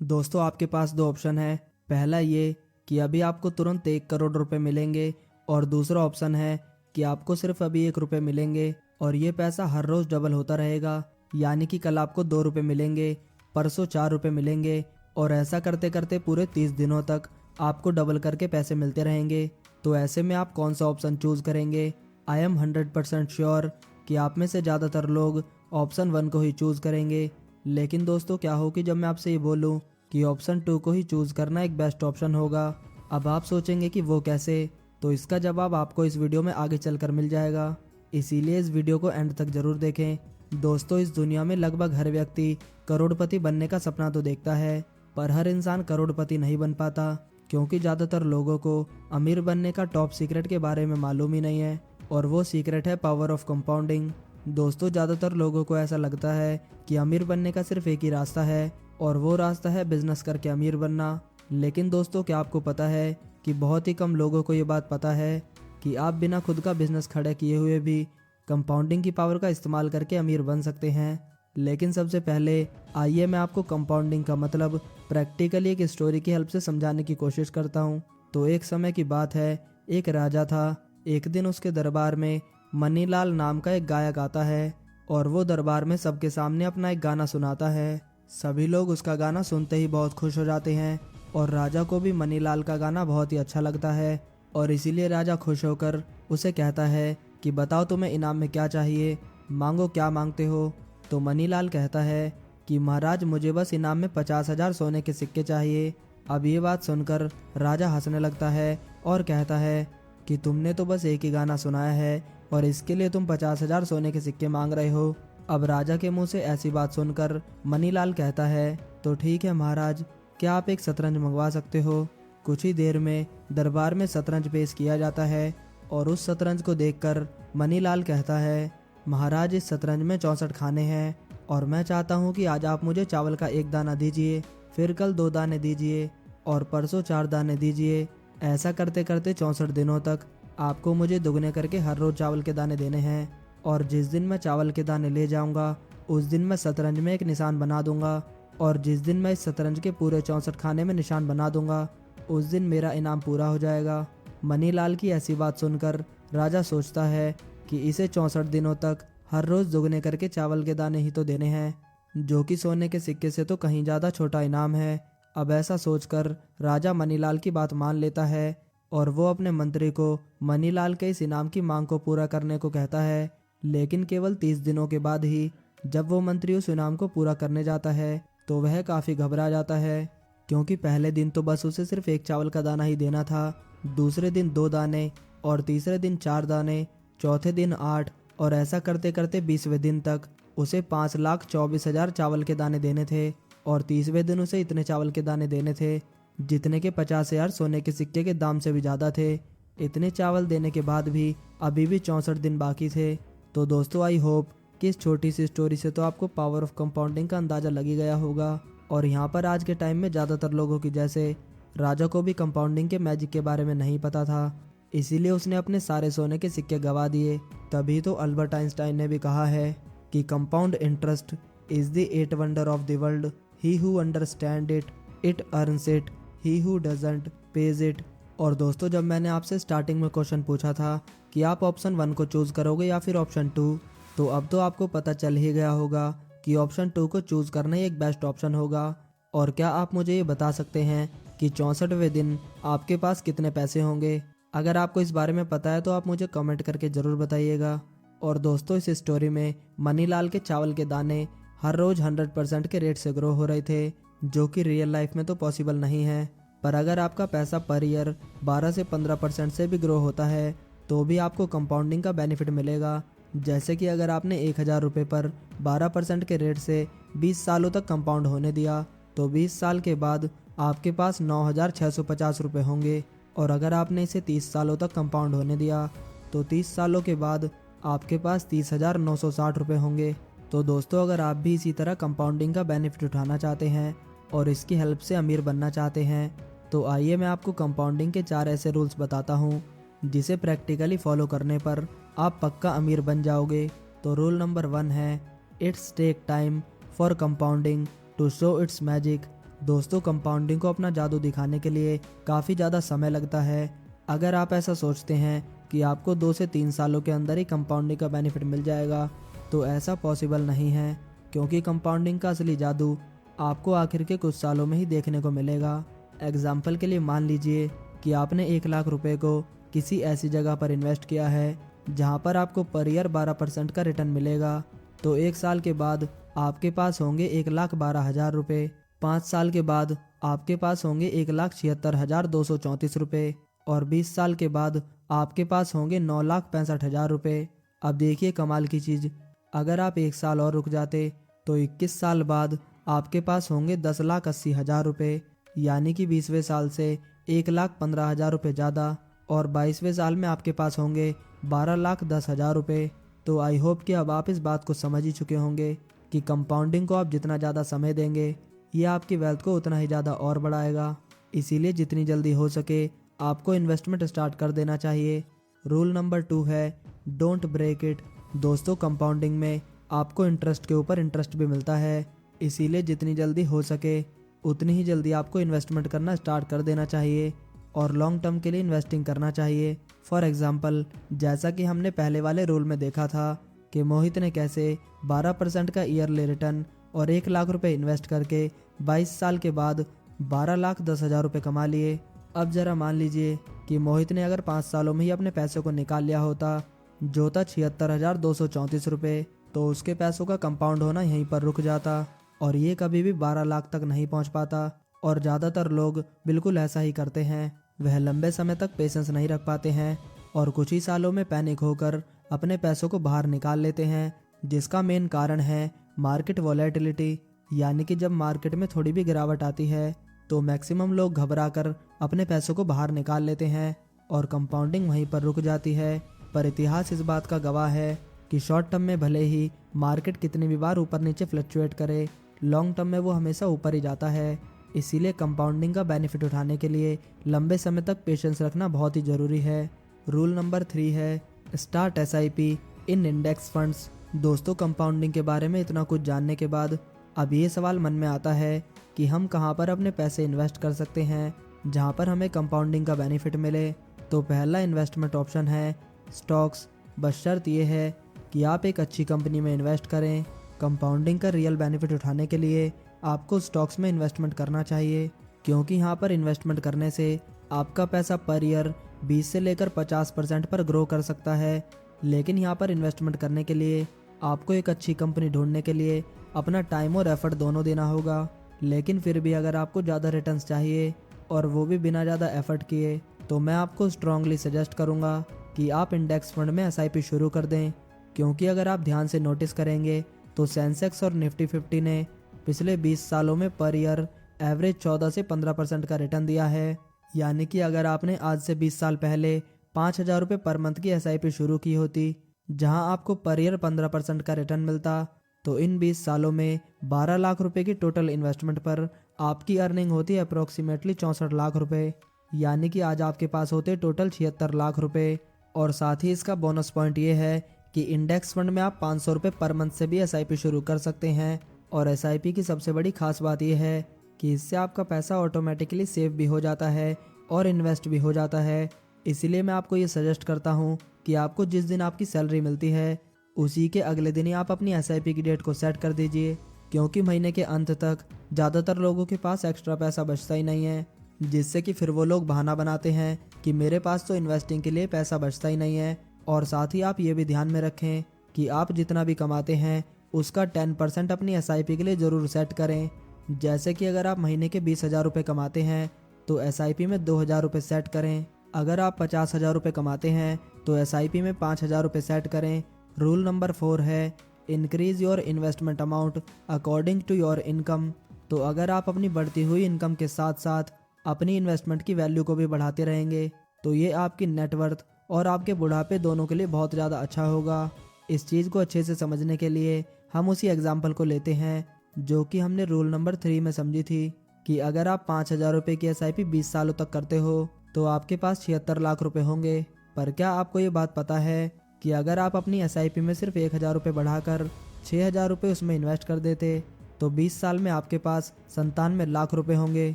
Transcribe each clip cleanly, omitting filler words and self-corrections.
दोस्तों आपके पास दो ऑप्शन है। पहला ये कि अभी आपको तुरंत 1 करोड़ रुपए मिलेंगे और दूसरा ऑप्शन है कि आपको सिर्फ अभी 1 रुपए मिलेंगे और ये पैसा हर रोज डबल होता रहेगा। यानी कि कल आपको 2 रुपए मिलेंगे, परसों 4 रुपए मिलेंगे और ऐसा करते करते पूरे 30 दिनों तक आपको डबल करके पैसे मिलते रहेंगे। तो ऐसे में आप कौन सा ऑप्शन चूज करेंगे? आई एम 100% श्योर कि आप में से ज़्यादातर लोग ऑप्शन 1 को ही चूज करेंगे। लेकिन दोस्तों क्या हो कि जब मैं आपसे ये बोलूं कि ऑप्शन 2 को ही चूज करना एक बेस्ट ऑप्शन होगा, अब आप सोचेंगे कि वो कैसे? तो इसका जवाब आपको इस वीडियो में आगे चलकर मिल जाएगा, इसीलिए इस वीडियो को एंड तक जरूर देखें। दोस्तों इस दुनिया में लगभग हर व्यक्ति करोड़पति बनने का सपना तो देखता है, पर हर इंसान करोड़पति नहीं बन पाता, क्योंकि ज़्यादातर लोगों को अमीर बनने का टॉप सीक्रेट के बारे में मालूम ही नहीं है, और वो सीक्रेट है पावर ऑफ कंपाउंडिंग। दोस्तों ज़्यादातर लोगों को ऐसा लगता है कि अमीर बनने का सिर्फ एक ही रास्ता है और वो रास्ता है बिजनेस करके अमीर बनना। लेकिन दोस्तों क्या आपको पता है कि बहुत ही कम लोगों को ये बात पता है कि आप बिना खुद का बिजनेस खड़ा किए हुए भी कंपाउंडिंग की पावर का इस्तेमाल करके अमीर बन सकते हैं। लेकिन सबसे पहले आइए मैं आपको कंपाउंडिंग का मतलब प्रैक्टिकली एक स्टोरी की हेल्प से समझाने की कोशिश करता हूँ। तो एक समय की बात है, एक राजा था। एक दिन उसके दरबार में मनीलाल नाम का एक गायक आता है और वो दरबार में सबके सामने अपना एक गाना सुनाता है। सभी लोग उसका गाना सुनते ही बहुत खुश हो जाते हैं और राजा को भी मनीलाल का गाना बहुत ही अच्छा लगता है, और इसीलिए राजा खुश होकर उसे कहता है कि बताओ तुम्हें इनाम में क्या चाहिए, मांगो क्या मांगते हो। तो मनीलाल कहता है कि महाराज मुझे बस इनाम में 50,000 सोने के सिक्के चाहिए। अब ये बात सुनकर राजा हंसने लगता है और कहता है कि तुमने तो बस एक ही गाना सुनाया है और इसके लिए तुम 50,000 सोने के सिक्के मांग रहे हो। अब राजा के मुंह से ऐसी बात सुनकर मनीलाल कहता है तो ठीक है महाराज, क्या आप एक शतरंज मंगवा सकते हो? कुछ ही देर में दरबार में शतरंज पेश किया जाता है और उस शतरंज को देखकर मनीलाल कहता है महाराज इस शतरंज में 64 खाने हैं और मैं चाहता हूँ कि आज आप मुझे चावल का 1 दाना दीजिए, फिर कल 2 दाने दीजिए और परसों 4 दाने दीजिए। ऐसा करते करते 64 दिनों तक आपको मुझे दुगने करके हर रोज चावल के दाने देने हैं, और जिस दिन मैं चावल के दाने ले जाऊंगा उस दिन मैं शतरंज में एक निशान बना दूंगा, और जिस दिन मैं इस शतरंज के पूरे 64 खाने में निशान बना दूंगा उस दिन मेरा इनाम पूरा हो जाएगा। मनीलाल की ऐसी बात सुनकर राजा सोचता है कि इसे 64 दिनों तक हर रोज दुगने करके चावल के दाने ही तो देने हैं, जो कि सोने के सिक्के से तो कहीं ज़्यादा छोटा इनाम है। अब ऐसा सोचकर राजा मनीलाल की बात मान लेता है और वो अपने मंत्री को मनीलाल के इस इनाम की मांग को पूरा करने को कहता है। लेकिन केवल 30 दिनों के बाद ही जब वो मंत्री उस इनाम को पूरा करने जाता है तो वह काफ़ी घबरा जाता है, क्योंकि पहले दिन तो बस उसे सिर्फ एक चावल का दाना ही देना था, दूसरे दिन 2 दाने और तीसरे दिन 4 दाने, चौथे दिन 8, और ऐसा करते करते 20वें दिन तक उसे 5,24,000 चावल के दाने देने थे, और 30वें दिन उसे इतने चावल के दाने देने थे जितने के 50,000 सोने के सिक्के के दाम से भी ज़्यादा थे। इतने चावल देने के बाद भी अभी भी 64 दिन बाकी थे। तो दोस्तों आई होप कि इस छोटी सी स्टोरी से तो आपको पावर ऑफ कंपाउंडिंग का अंदाज़ा लग ही गया होगा। और यहाँ पर आज के टाइम में ज़्यादातर लोगों की जैसे राजा को भी कंपाउंडिंग के मैजिक के बारे में नहीं पता था, इसीलिए उसने अपने सारे सोने के सिक्के गवा दिए। तभी तो अल्बर्ट आइंस्टाइन ने भी कहा है कि compound interest is the 8 wonder of the world, he who understand it, it earns it, he who doesn't page it. और दोस्तों जब मैंने आपसे स्टार्टिंग में क्वेश्चन पूछा था कि आप ऑप्शन 1 को चूज़ करोगे या फिर ऑप्शन 2, तो अब तो आपको पता चल ही गया होगा कि ऑप्शन 2 को चूज़ करना ही एक बेस्ट ऑप्शन होगा। और क्या आप मुझे ये बता सकते हैं कि 64वें दिन आपके पास कितने पैसे होंगे? अगर आपको इस बारे में पता है तो आप मुझे कमेंट करके ज़रूर बताइएगा। और दोस्तों इस स्टोरी में मनीलाल के चावल के दाने हर रोज़ 100% के रेट से ग्रो हो रहे थे, जो कि रियल लाइफ में तो पॉसिबल नहीं है। पर अगर आपका पैसा पर ईयर 12 से 15% से भी ग्रो होता है तो भी आपको कंपाउंडिंग का बेनिफिट मिलेगा। जैसे कि अगर आपने 1,000 रुपये पर 12% के रेट से 20 सालों तक कंपाउंड होने दिया तो 20 साल के बाद आपके पास 9,650 रुपये होंगे, और अगर आपने इसे 30 सालों तक कंपाउंड होने दिया तो 30 सालों के बाद आपके पास 30,960 रुपये होंगे। तो दोस्तों अगर आप भी इसी तरह कंपाउंडिंग का बेनिफिट उठाना चाहते हैं और इसकी हेल्प से अमीर बनना चाहते हैं तो आइए मैं आपको कंपाउंडिंग के 4 ऐसे रूल्स बताता हूँ जिसे प्रैक्टिकली फॉलो करने पर आप पक्का अमीर बन जाओगे। तो रूल नंबर 1 है, it's take time for compounding to show its magic. दोस्तों, कंपाउंडिंग को अपना जादू दिखाने के लिए काफ़ी ज़्यादा समय लगता है। अगर आप ऐसा सोचते हैं कि आपको 2 से 3 सालों के अंदर ही कंपाउंडिंग का बेनिफिट मिल जाएगा, तो ऐसा पॉसिबल नहीं है, क्योंकि कंपाउंडिंग का असली जादू आपको आखिर के कुछ सालों में ही देखने को मिलेगा। एग्जाम्पल के लिए मान लीजिए कि आपने 1 लाख रुपए को किसी ऐसी जगह पर इन्वेस्ट किया है जहां पर आपको पर ईयर 12% का रिटर्न मिलेगा। तो 1 साल के बाद आपके पास होंगे 1,12,000 रुपये। 5 साल के बाद आपके पास होंगे 1,76,234 रुपये और 20 साल के बाद आपके पास होंगे 9,65,000 रुपये। अब देखिए कमाल की चीज़, अगर आप 1 साल और रुक जाते तो 21 साल बाद आपके पास होंगे 10,80,000 रुपये, यानी कि 20वें साल से 1,15,000 रुपये ज़्यादा, और 22वें साल में आपके पास होंगे 12,10,000 रुपये। तो आई होप कि अब आप इस बात को समझ ही चुके होंगे कि कंपाउंडिंग को आप जितना ज़्यादा समय देंगे, ये आपकी वेल्थ को उतना ही ज़्यादा और बढ़ाएगा। इसीलिए जितनी जल्दी हो सके आपको इन्वेस्टमेंट स्टार्ट कर देना चाहिए। रूल नंबर 2 है डोंट ब्रेक इट। दोस्तों, कंपाउंडिंग में आपको इंटरेस्ट के ऊपर इंटरेस्ट भी मिलता है, इसीलिए जितनी जल्दी हो सके उतनी ही जल्दी आपको इन्वेस्टमेंट करना स्टार्ट कर देना चाहिए और लॉन्ग टर्म के लिए इन्वेस्टिंग करना चाहिए। फॉर एग्जाम्पल, जैसा कि हमने पहले वाले रूल में देखा था कि मोहित ने कैसे 12% का ईयरली रिटर्न और 1 लाख रुपए इन्वेस्ट करके 22 साल के बाद 12,10,000 रुपये कमा लिए। अब जरा मान लीजिए कि मोहित ने अगर 5 सालों में ही अपने पैसों को निकाल लिया होता, जो था 76,234 रुपये, तो उसके पैसों का कंपाउंड होना यहीं पर रुक जाता और ये कभी भी 12 लाख तक नहीं पहुंच पाता। और ज़्यादातर लोग बिल्कुल ऐसा ही करते हैं, वह लंबे समय तक पेशेंस नहीं रख पाते हैं और कुछ ही सालों में पैनिक होकर अपने पैसों को बाहर निकाल लेते हैं, जिसका मेन कारण है मार्केट वॉलेटिलिटी। यानी कि जब मार्केट में थोड़ी भी गिरावट आती है तो मैक्सिमम लोग घबरा कर अपने पैसों को बाहर निकाल लेते हैं और कंपाउंडिंग वहीं पर रुक जाती है। पर इतिहास इस बात का गवाह है कि शॉर्ट टर्म में भले ही मार्केट कितनी भी बार ऊपर नीचे फ्लक्चुएट करे, लॉन्ग टर्म में वो हमेशा ऊपर ही जाता है। इसीलिए कंपाउंडिंग का बेनिफिट उठाने के लिए लंबे समय तक पेशेंस रखना बहुत ही ज़रूरी है। रूल नंबर 3 है स्टार्ट SIP इन इंडेक्स फंड्स। दोस्तों, कंपाउंडिंग के बारे में इतना कुछ जानने के बाद अब ये सवाल मन में आता है कि हम कहाँ पर अपने पैसे इन्वेस्ट कर सकते हैं जहाँ पर हमें कंपाउंडिंग का बेनिफिट मिले। तो पहला इन्वेस्टमेंट ऑप्शन है स्टॉक्स। बस शर्त यह है कि आप एक अच्छी कंपनी में इन्वेस्ट करें। कंपाउंडिंग का रियल बेनिफिट उठाने के लिए आपको स्टॉक्स में इन्वेस्टमेंट करना चाहिए, क्योंकि यहाँ पर इन्वेस्टमेंट करने से आपका पैसा पर ईयर 20 से लेकर 50% पर ग्रो कर सकता है। लेकिन यहाँ पर इन्वेस्टमेंट करने के लिए आपको एक अच्छी कंपनी ढूंढने के लिए अपना टाइम और एफर्ट दोनों देना होगा। लेकिन फिर भी अगर आपको ज़्यादा रिटर्न्स चाहिए और वो भी बिना ज़्यादा एफर्ट किए, तो मैं आपको स्ट्रांगली सजेस्ट करूँगा कि आप इंडेक्स फंड में SIP शुरू कर दें। क्योंकि अगर आप ध्यान से नोटिस करेंगे तो सेंसेक्स और निफ्टी 50 ने पिछले 20 सालों में पर ईयर एवरेज 14 से 15% का रिटर्न दिया है। यानी कि अगर आपने आज से 20 साल पहले 5,000 रुपये पर मंथ की SIP शुरू की होती, जहां आपको पर ईयर 15% का रिटर्न मिलता, तो इन 20 सालों में 12 लाख रुपए की टोटल इन्वेस्टमेंट पर आपकी अर्निंग होती है अप्रोक्सीमेटली 64 लाख रुपए। यानी कि आज आपके पास होते टोटल 76 लाख रुपए। और साथ ही इसका बोनस पॉइंट ये है कि इंडेक्स फंड में आप 500 रुपये पर मंथ से भी SIP शुरू कर सकते हैं। और SIP की सबसे बड़ी खास बात यह है कि इससे आपका पैसा ऑटोमेटिकली सेव भी हो जाता है और इन्वेस्ट भी हो जाता है। इसीलिए मैं आपको ये सजेस्ट करता हूँ कि आपको जिस दिन आपकी सैलरी मिलती है उसी के अगले दिन ही आप अपनी SIP की डेट को सेट कर दीजिए, क्योंकि महीने के अंत तक ज़्यादातर लोगों के पास एक्स्ट्रा पैसा बचता ही नहीं है, जिससे कि फिर वो लोग बहाना बनाते हैं कि मेरे पास तो इन्वेस्टिंग के लिए पैसा बचता ही नहीं है। और साथ ही आप ये भी ध्यान में रखें कि आप जितना भी कमाते हैं उसका 10% अपनी SIP के लिए ज़रूर सेट करें। जैसे कि अगर आप महीने के 20,000 रुपये कमाते हैं तो SIP में 2,000 रुपये सेट करें। अगर आप 50,000 रुपये कमाते हैं तो SIP में 5,000 रुपये सेट करें। रूल नंबर 4 है increase your investment amount according to your income. तो अगर आप अपनी बढ़ती हुई इनकम के साथ साथ अपनी इन्वेस्टमेंट की वैल्यू को भी बढ़ाते रहेंगे तो ये आपकी नेटवर्थ और आपके बुढ़ापे दोनों के लिए बहुत ज़्यादा अच्छा होगा। इस चीज़ को अच्छे से समझने के लिए हम उसी एग्जाम्पल को लेते हैं जो कि हमने रूल नंबर 3 में समझी थी कि अगर आप 5,000 रुपये की SIP 20 सालों तक करते हो तो आपके पास 76 लाख रुपए होंगे। पर क्या आपको ये बात पता है कि अगर आप अपनी SIP में सिर्फ 1,000 रुपये बढ़ाकर 6,000 रुपये उसमें इन्वेस्ट कर देते तो 20 साल में आपके पास 97 लाख रुपए होंगे।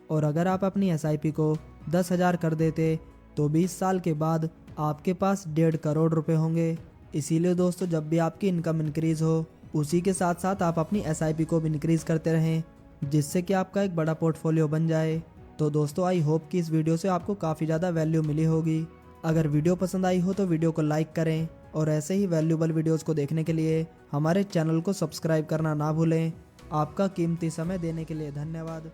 और अगर आप अपनी SIP को 10,000 कर देते तो 20 साल के बाद आपके पास 1.5 करोड़ रुपए होंगे। इसीलिए दोस्तों, जब भी आपकी इनकम इंक्रीज हो उसी के साथ साथ आप अपनी SIP को भी इंक्रीज करते रहें, जिससे कि आपका एक बड़ा पोर्टफोलियो बन जाए। तो दोस्तों, आई होप कि इस वीडियो से आपको काफ़ी ज़्यादा वैल्यू मिली होगी। अगर वीडियो पसंद आई हो तो वीडियो को लाइक करें और ऐसे ही वैल्यूबल वीडियोस को देखने के लिए हमारे चैनल को सब्सक्राइब करना ना भूलें। आपका कीमती समय देने के लिए धन्यवाद।